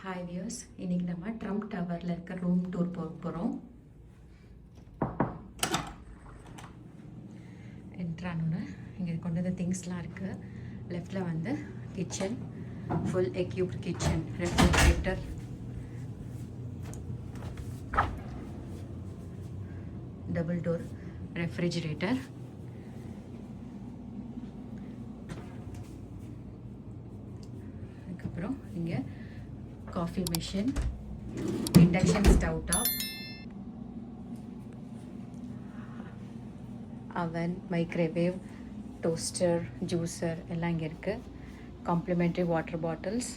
Hi views, இன்றைக்கி நம்ம Trump டவரில் இருக்க ரூம் டூர் போக போகிறோம். என்ட்ரானோட இங்கே கொண்டு வந்த திங்ஸ்லாம் இருக்குது. லெஃப்டில் வந்து kitchen, full equipped kitchen, refrigerator, double door refrigerator, அதுக்கப்புறம் இங்கே coffee machine, induction stove top, oven, microwave, toaster, juicer எல்லாம் இங்கே இருக்குது. Complimentary water bottles,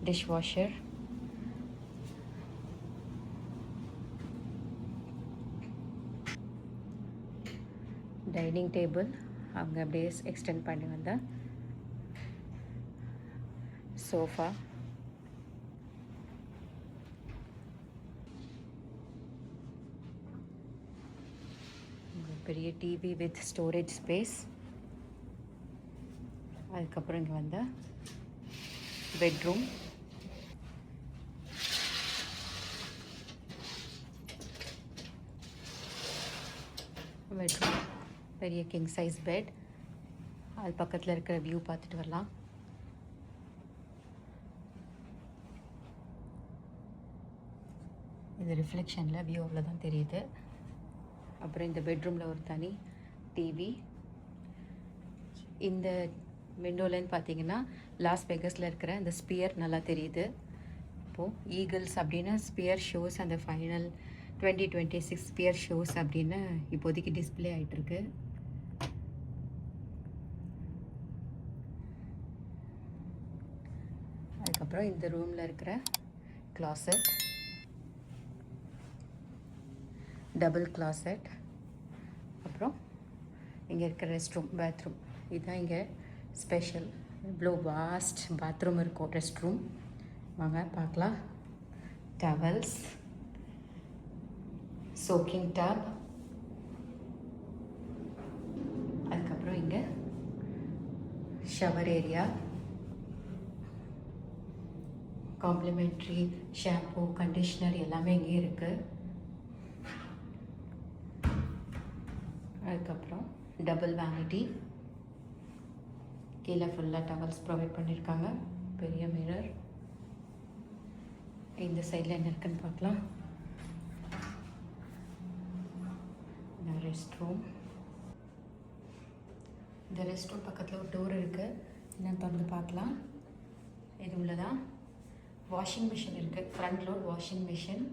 dish washer, dining table அவங்க அப்படியே எக்ஸ்டெண்ட் பண்ணி வந்த சோஃபா, பெரிய டிவி வித் ஸ்டோரேஜ் ஸ்பேஸ். அதுக்கப்புறம் இங்கே வந்த பெட்ரூம், பெரிய கிங் சைஸ் பெட். அது பக்கத்தில் இருக்கிற வியூ பார்த்துட்டு வரலாம். இது ரிஃப்ளெக்ஷனில் வியூ அவ்வளோதான் தெரியுது. அப்புறம் இந்த பெட்ரூமில் ஒரு தனி டிவி. இந்த விண்டோலேருந்து பார்த்தீங்கன்னா லாஸ் வேகஸில் இருக்கிற இந்த ஸ்பியர் நல்லா தெரியுது. இப்போது ஈகிள்ஸ் அப்படின்னு ஸ்பியர் ஷோஸ், அந்த ஃபைனல் 2026 ஸ்பியர் ஷோஸ் அப்படின்னு இப்போதைக்கு டிஸ்பிளே ஆகிட்டுருக்கு. அதுக்கப்புறம் இந்த ரூமில் இருக்கிற கிளாசட், டபுள் கிளாசட். அப்புறம் இங்கே இருக்கிற ரெஸ்ட் ரூம், பாத்ரூம். இதுதான் இங்கே ஸ்பெஷல். இவ்வளோ வாஸ்ட் பாத்ரூம் இருக்கும், ரெஸ்ட் ரூம். வாங்க பார்க்கலாம். டவல்ஸ், சோக்கிங் டப், அதுக்கப்புறம் இங்கே shower area, complimentary shampoo, conditioner எல்லாமே இங்கே இருக்குது. அதுக்கப்புறம் டபுள் வேனிட்டி, கீழே ஃபுல்லாக டவல்ஸ் ப்ரொவைட் பண்ணியிருக்காங்க. பெரிய மிரர். இந்த சைடில் என்ன இருக்குன்னு பார்க்கலாம். Rest room. இந்த ரெஸ்ட் ரூம் பக்கத்தில் ஒரு டோர் இருக்குது, என்னன்னு திறந்து பார்க்கலாம். இது உள்ளதான் வாஷிங் மிஷின் இருக்குது, ஃப்ரண்ட் லோட் வாஷிங் மிஷின்.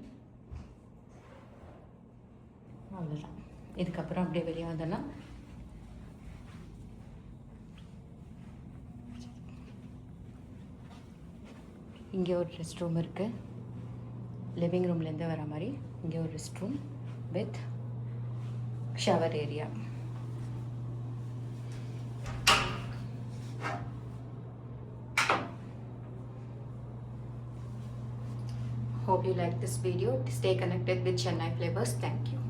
அவ்வளோதான். இதுக்கப்புறம் அப்படியே வெளியே வந்தோன்னா இங்கே ஒரு ரெஸ்ட் ரூம் இருக்குது. லிவிங் ரூம்லேருந்து வர மாதிரி இங்கே ஒரு rest room with shower area. Hope you like this video. Stay connected with Chennai Flavors. Thank you.